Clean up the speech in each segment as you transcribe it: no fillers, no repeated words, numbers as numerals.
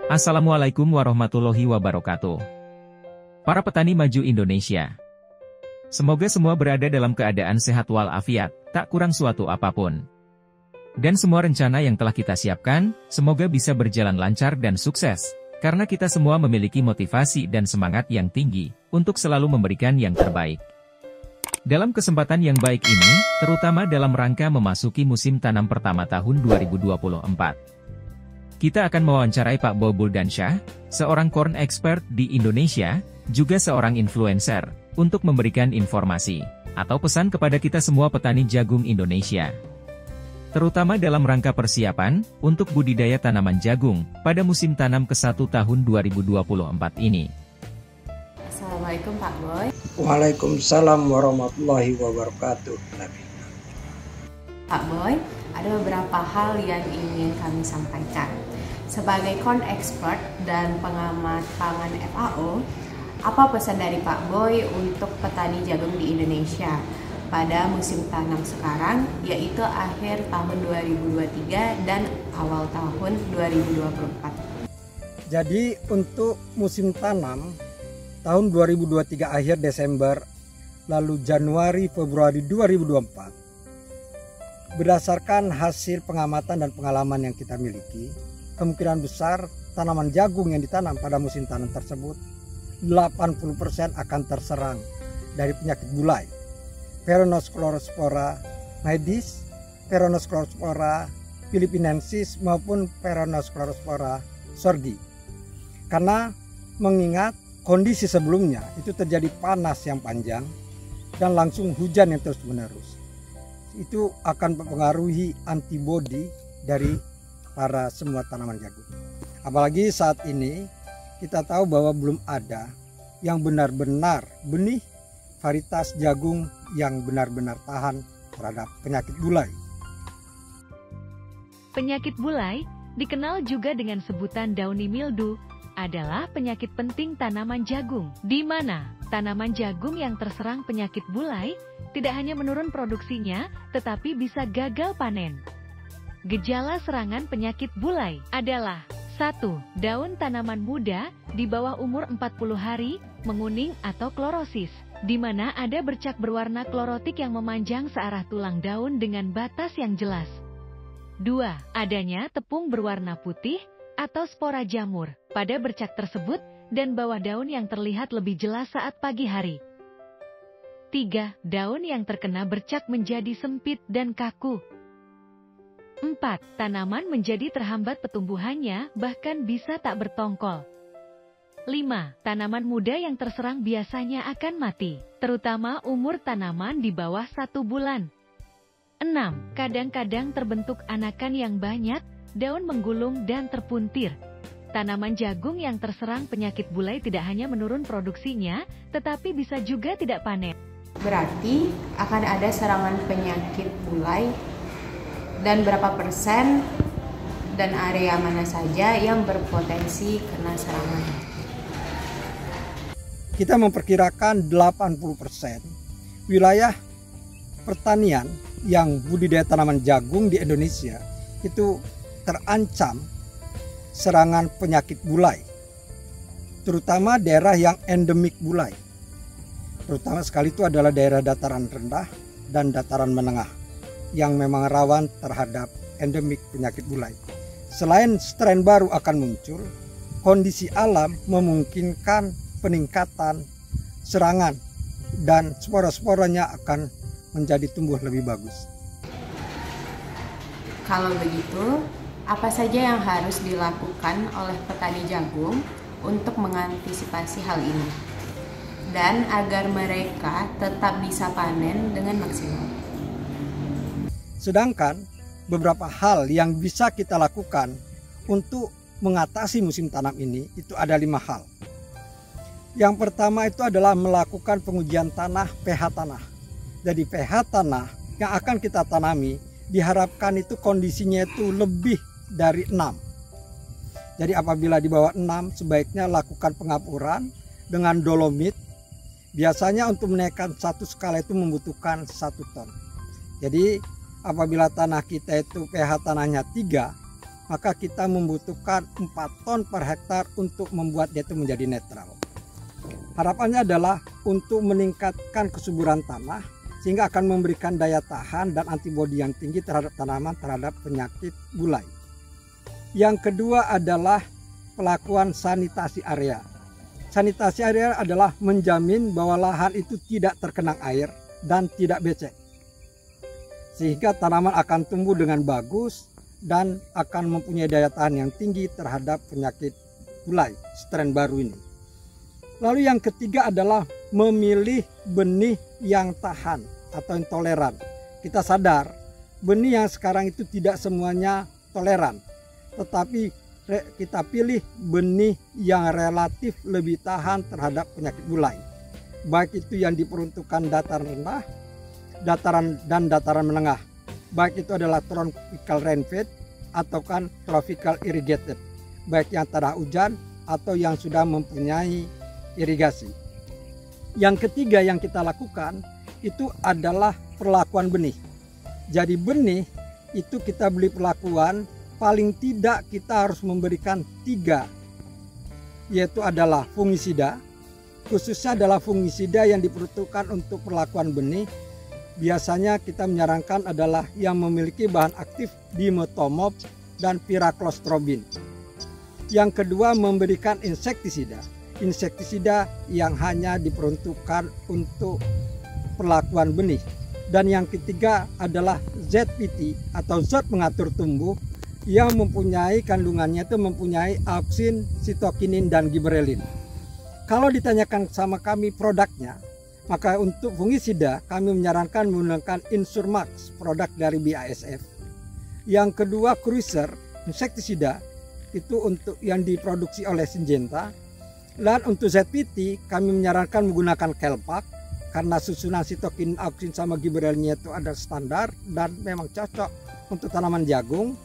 Assalamualaikum warahmatullahi wabarakatuh. Para petani maju Indonesia. Semoga semua berada dalam keadaan sehat walafiat, tak kurang suatu apapun. Dan semua rencana yang telah kita siapkan, semoga bisa berjalan lancar dan sukses. Karena kita semua memiliki motivasi dan semangat yang tinggi, untuk selalu memberikan yang terbaik. Dalam kesempatan yang baik ini, terutama dalam rangka memasuki musim tanam pertama tahun 2024. Kita akan mewawancarai Pak Boy Buldansyah, seorang corn expert di Indonesia, juga seorang influencer, untuk memberikan informasi, atau pesan kepada kita semua petani jagung Indonesia. Terutama dalam rangka persiapan, untuk budidaya tanaman jagung, pada musim tanam ke-1 tahun 2024 ini. Assalamualaikum Pak Boy. Waalaikumsalam warahmatullahi wabarakatuh. Pak Boy, ada beberapa hal yang ingin kami sampaikan. Sebagai corn expert dan pengamat pangan FAO, apa pesan dari Pak Boy untuk petani jagung di Indonesia pada musim tanam sekarang, yaitu akhir tahun 2023 dan awal tahun 2024? Jadi untuk musim tanam tahun 2023 akhir Desember lalu Januari Februari 2024, berdasarkan hasil pengamatan dan pengalaman yang kita miliki, kemungkinan besar tanaman jagung yang ditanam pada musim tanam tersebut 80% akan terserang dari penyakit bulai, Peronospora maedis, Peronospora philippinensis maupun Peronospora sorghii. Karena mengingat kondisi sebelumnya itu terjadi panas yang panjang dan langsung hujan yang terus-menerus. Itu akan mempengaruhi antibodi dari para semua tanaman jagung. Apalagi saat ini kita tahu bahwa belum ada yang benar-benar benih varietas jagung yang benar-benar tahan terhadap penyakit bulai. Penyakit bulai, dikenal juga dengan sebutan downy mildew, adalah penyakit penting tanaman jagung, di mana tanaman jagung yang terserang penyakit bulai tidak hanya menurun produksinya, tetapi bisa gagal panen. Gejala serangan penyakit bulai adalah 1. Daun tanaman muda di bawah umur 40 hari menguning atau klorosis, di mana ada bercak berwarna klorotik yang memanjang searah tulang daun dengan batas yang jelas. 2. Adanya tepung berwarna putih atau spora jamur pada bercak tersebut dan bawah daun yang terlihat lebih jelas saat pagi hari. 3. Daun yang terkena bercak menjadi sempit dan kaku. 4. Tanaman menjadi terhambat pertumbuhannya, bahkan bisa tak bertongkol. 5. Tanaman muda yang terserang biasanya akan mati, terutama umur tanaman di bawah 1 bulan. 6. Kadang-kadang terbentuk anakan yang banyak, daun menggulung dan terpuntir. Tanaman jagung yang terserang penyakit bulai tidak hanya menurun produksinya, tetapi bisa juga tidak panen. Berarti akan ada serangan penyakit bulai dan berapa persen dan area mana saja yang berpotensi kena serangan? Kita memperkirakan 80% wilayah pertanian yang budidaya tanaman jagung di Indonesia itu terancam serangan penyakit bulai, terutama daerah yang endemik bulai. Terutama sekali itu adalah daerah dataran rendah dan dataran menengah yang memang rawan terhadap endemik penyakit bulai. Selain strain baru akan muncul, kondisi alam memungkinkan peningkatan serangan dan spora-sporanya akan menjadi tumbuh lebih bagus. Kalau begitu, apa saja yang harus dilakukan oleh petani jagung untuk mengantisipasi hal ini dan agar mereka tetap bisa panen dengan maksimal? Sedangkan beberapa hal yang bisa kita lakukan untuk mengatasi musim tanam ini itu ada 5 hal. Yang pertama itu adalah melakukan pengujian tanah, pH tanah. Jadi pH tanah yang akan kita tanami diharapkan itu kondisinya itu lebih dari 6. Jadi apabila di bawah 6 sebaiknya lakukan pengapuran dengan dolomit. Biasanya untuk menaikkan 1 skala itu membutuhkan 1 ton. Jadi apabila tanah kita itu pH tanahnya 3, maka kita membutuhkan 4 ton per hektar untuk membuat dia itu menjadi netral. Harapannya adalah untuk meningkatkan kesuburan tanah sehingga akan memberikan daya tahan dan antibodi yang tinggi terhadap tanaman terhadap penyakit gulai. Yang kedua adalah pelakuan sanitasi area. Sanitasi area adalah menjamin bahwa lahan itu tidak tergenang air dan tidak becek, sehingga tanaman akan tumbuh dengan bagus dan akan mempunyai daya tahan yang tinggi terhadap penyakit gulai strain baru ini. Lalu yang ketiga adalah memilih benih yang tahan atau yang toleran. Kita sadar benih yang sekarang itu tidak semuanya toleran, tetapi kita pilih benih yang relatif lebih tahan terhadap penyakit gulai. Baik itu yang diperuntukkan dataran rendah, dataran menengah. Baik itu adalah tropical rainfed atau kan tropical irrigated. Baik yang tanah hujan atau yang sudah mempunyai irigasi. Yang ketiga yang kita lakukan itu adalah perlakuan benih. Jadi benih itu kita beli perlakuan paling tidak kita harus memberikan 3, yaitu adalah fungisida. Khususnya adalah fungisida yang diperuntukkan untuk perlakuan benih. Biasanya kita menyarankan adalah yang memiliki bahan aktif dimetomop dan piraclostrobin. Yang kedua memberikan insektisida. Insektisida yang hanya diperuntukkan untuk perlakuan benih. Dan yang ketiga adalah ZPT atau zat pengatur tumbuh yang mempunyai kandungannya itu mempunyai auksin, sitokinin dan giberelin. Kalau ditanyakan sama kami produknya, maka untuk fungisida kami menyarankan menggunakan Insurmax, produk dari BASF. Yang kedua Cruiser, insektisida itu untuk yang diproduksi oleh Syngenta. Dan untuk ZPT kami menyarankan menggunakan Kelpak karena susunan sitokin, auksin sama giberelinnya itu ada standar dan memang cocok untuk tanaman jagung.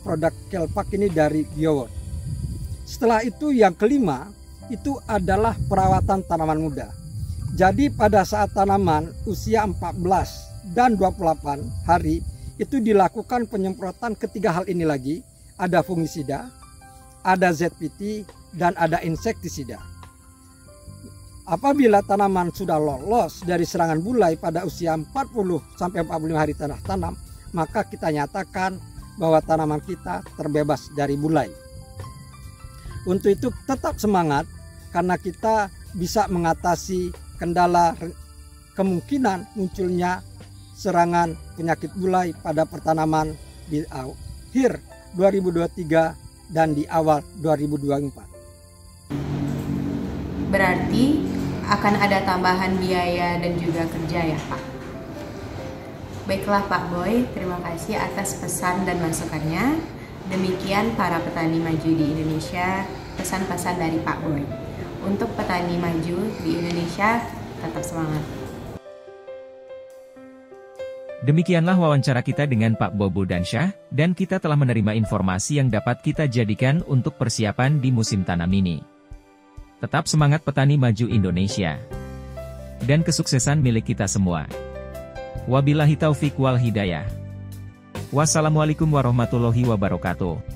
Produk Kelpak ini dari BioWorld. Setelah itu yang kelima itu adalah perawatan tanaman muda. Jadi pada saat tanaman usia 14 dan 28 hari itu dilakukan penyemprotan ketiga hal ini lagi. Ada fungisida, ada ZPT, dan ada insektisida. Apabila tanaman sudah lolos dari serangan bulai pada usia 40 sampai 45 hari tanam, maka kita nyatakan bahwa tanaman kita terbebas dari bulai. Untuk itu tetap semangat karena kita bisa mengatasi kendala kemungkinan munculnya serangan penyakit bulai pada pertanaman di akhir 2023 dan di awal 2024. Berarti akan ada tambahan biaya dan juga kerja ya Pak? Baiklah Pak Boy, terima kasih atas pesan dan masukannya. Demikian para petani maju di Indonesia, pesan-pesan dari Pak Boy. Untuk petani maju di Indonesia, tetap semangat. Demikianlah wawancara kita dengan Pak Boy Buldansyah, dan kita telah menerima informasi yang dapat kita jadikan untuk persiapan di musim tanam ini. Tetap semangat petani maju Indonesia. Dan kesuksesan milik kita semua. Wabillahi taufik wal hidayah. Wassalamualaikum warahmatullahi wabarakatuh.